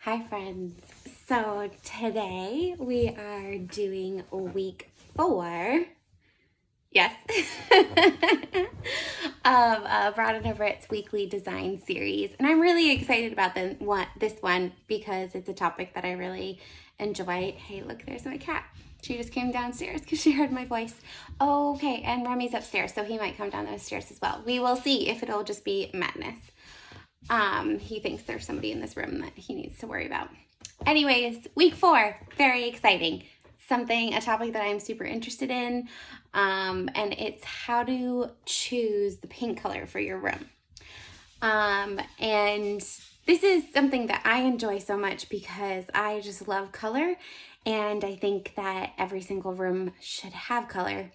Hi friends. So today we are doing week 4. Yes. of Brit and Brit's weekly design series. And I'm really excited about this one because it's a topic that I really enjoy. Hey, look, there's my cat. She just came downstairs because she heard my voice. Okay, and Remy's upstairs, so he might come down those stairs as well. We will see if it'll just be madness. He thinks there's somebody in this room that he needs to worry about. Anyways, week 4, very exciting. A topic that I'm super interested in, and it's how to choose the paint color for your room. And this is something that I enjoy so much because I just love color, and I think that every single room should have color.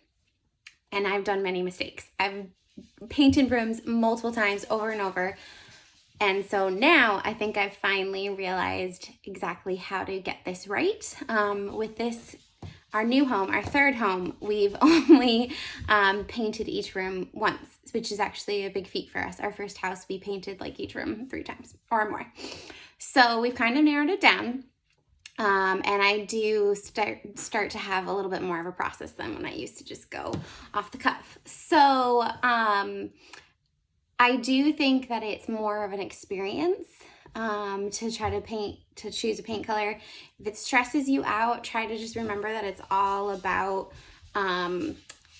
And I've done many mistakes. I've painted rooms multiple times over and over. And so now I think I've finally realized exactly how to get this right. With this, our new home, our third home, we've only painted each room once, which is actually a big feat for us. Our first house, we painted like each room 3 times or more. So we've kind of narrowed it down. And I do start to have a little bit more of a process than when I used to just go off the cuff. So, I do think that it's more of an experience to try to choose a paint color. If it stresses you out, try to just remember that it's all about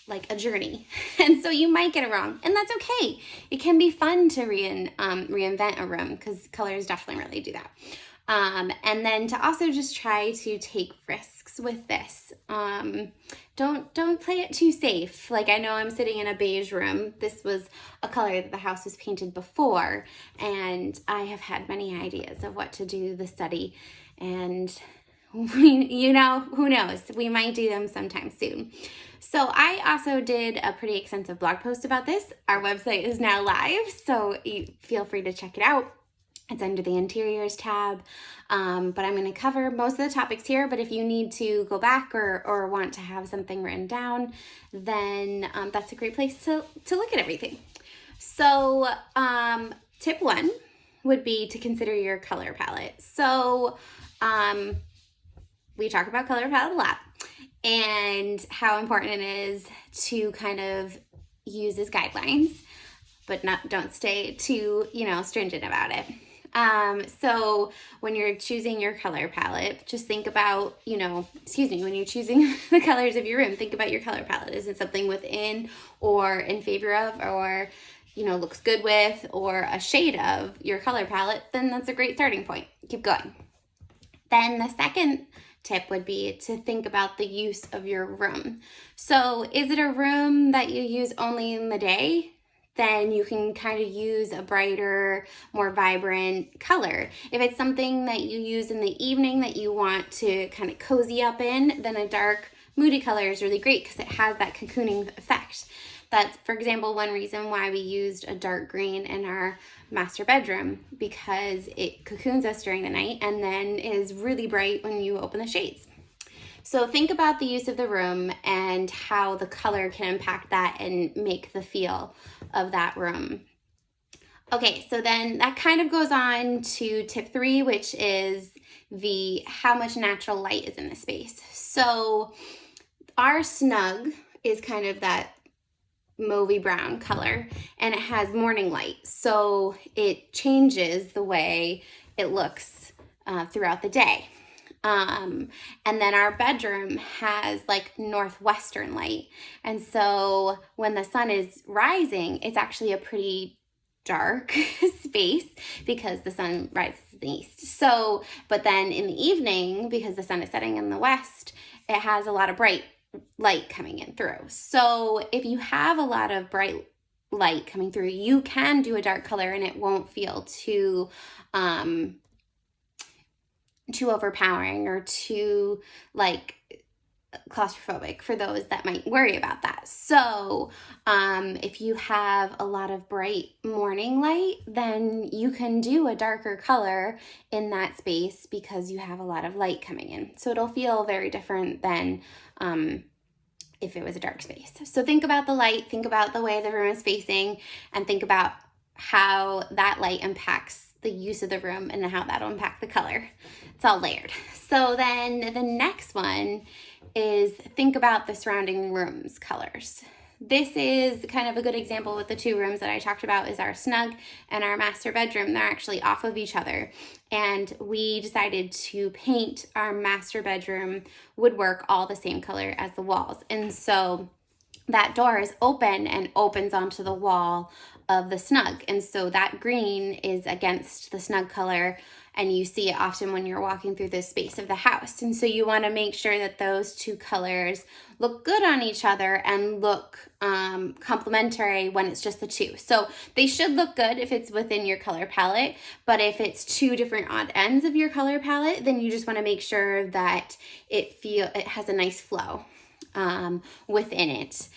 like a journey. And so you might get it wrong, and that's okay. It can be fun to reinvent a room because colors definitely really do that. And then to also just try to take risks with this. Don't play it too safe. Like, I know I'm sitting in a beige room. This was a color that the house was painted before, and I have had many ideas of what to do the study, and who knows, we might do them sometime soon. So I also did a pretty extensive blog post about this. Our website is now live, so feel free to check it out. It's under the interiors tab, but I'm going to cover most of the topics here. But if you need to go back or want to have something written down, then that's a great place to look at everything. So tip 1 would be to consider your color palette. So we talk about color palette a lot and how important it is to kind of use as guidelines, but don't stay too stringent about it. So when you're choosing your color palette, just think about, when you're choosing the colors of your room, think about your color palette. Is it something within or in favor of, or, looks good with, or a shade of your color palette? Then that's a great starting point. Keep going. Then the second tip would be to think about the use of your room. So is it a room that you use only in the day? Then you can kind of use a brighter, more vibrant color. If it's something that you use in the evening that you want to kind of cozy up in, then a dark, moody color is really great because it has that cocooning effect. That's, for example, one reason why we used a dark green in our master bedroom, because it cocoons us during the night and then is really bright when you open the shades. So think about the use of the room and how the color can impact that and make the feel of that room. Okay, so then that kind of goes on to tip 3, which is how much natural light is in the space. So our snug is kind of that mauvey brown color, and it has morning light. So it changes the way it looks throughout the day. And then our bedroom has like northwestern light. And so when the sun is rising, it's actually a pretty dark space because the sun rises in the east. So, but then in the evening, because the sun is setting in the west, it has a lot of bright light coming in through. So if you have a lot of bright light coming through, you can do a dark color and it won't feel too overpowering or too claustrophobic for those that might worry about that. So if you have a lot of bright morning light, then you can do a darker color in that space because you have a lot of light coming in. So it'll feel very different than if it was a dark space. So think about the light, think about the way the room is facing, and think about how that light impacts the use of the room and how that'll impact the color. It's all layered. So then the next one is think about the surrounding rooms colors. This is kind of a good example with the two rooms that I talked about is our snug and our master bedroom. They're actually off of each other. And we decided to paint our master bedroom woodwork all the same color as the walls. And so that door is open and opens onto the wall of the snug. And so that green is against the snug color, and you see it often when you're walking through the space of the house. And so you want to make sure that those two colors look good on each other and look complementary when it's just the two. So they should look good if it's within your color palette, but if it's two different odd ends of your color palette, then you just want to make sure that it has a nice flow within it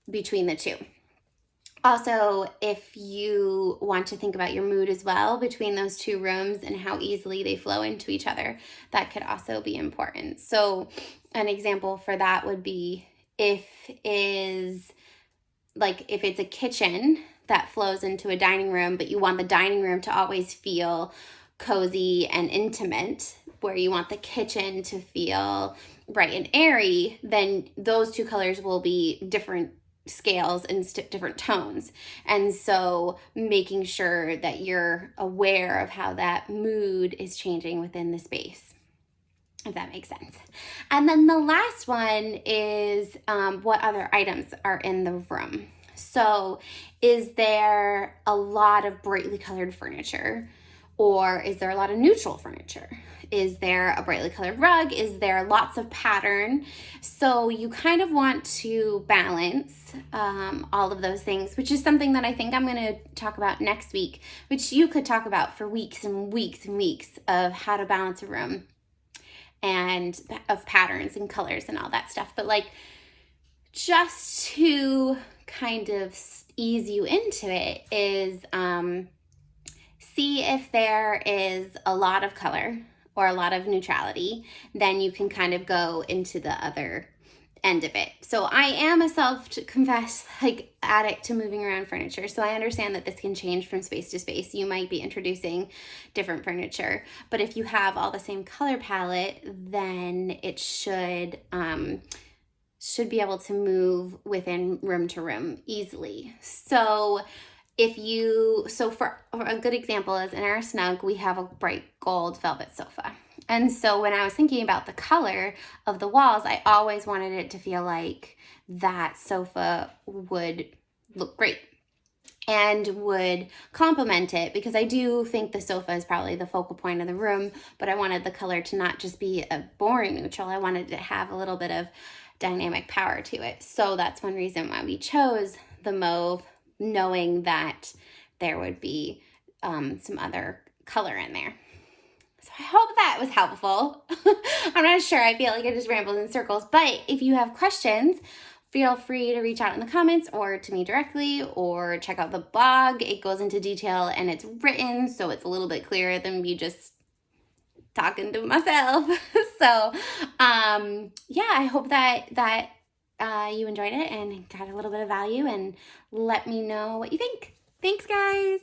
between the two. Also, if you want to think about your mood as well between those two rooms and how easily they flow into each other, that could also be important. So an example for that would be if it's a kitchen that flows into a dining room, but you want the dining room to always feel cozy and intimate, where you want the kitchen to feel bright and airy, then those two colors will be different scales and different tones. And so making sure that you're aware of how that mood is changing within the space, if that makes sense. And then the last one is what other items are in the room. So is there a lot of brightly colored furniture? Or is there a lot of neutral furniture? Is there a brightly colored rug? Is there lots of pattern? So you kind of want to balance all of those things, which is something that I think I'm going to talk about next week, which you could talk about for weeks and weeks and weeks of how to balance a room and of patterns and colors and all that stuff. But like, just to kind of ease you into it is see if there is a lot of color or a lot of neutrality, then you can kind of go into the other end of it. So I am a self-confessed addict to moving around furniture. So I understand that this can change from space to space. You might be introducing different furniture, but if you have all the same color palette, then it should be able to move within room to room easily. So for a good example is in our snug, we have a bright gold velvet sofa. And so when I was thinking about the color of the walls, I always wanted it to feel like that sofa would look great and would complement it, because I do think the sofa is probably the focal point of the room, but I wanted the color to not just be a boring neutral. I wanted it to have a little bit of dynamic power to it. So that's one reason why we chose the mauve, knowing that there would be some other color in there. So I hope that was helpful. I'm not sure. I feel like I just rambled in circles. But if you have questions, feel free to reach out in the comments or to me directly, or check out the blog. It goes into detail and it's written, so it's a little bit clearer than me just talking to myself. So yeah, I hope that you enjoyed it and got a little bit of value, and let me know what you think. Thanks, guys.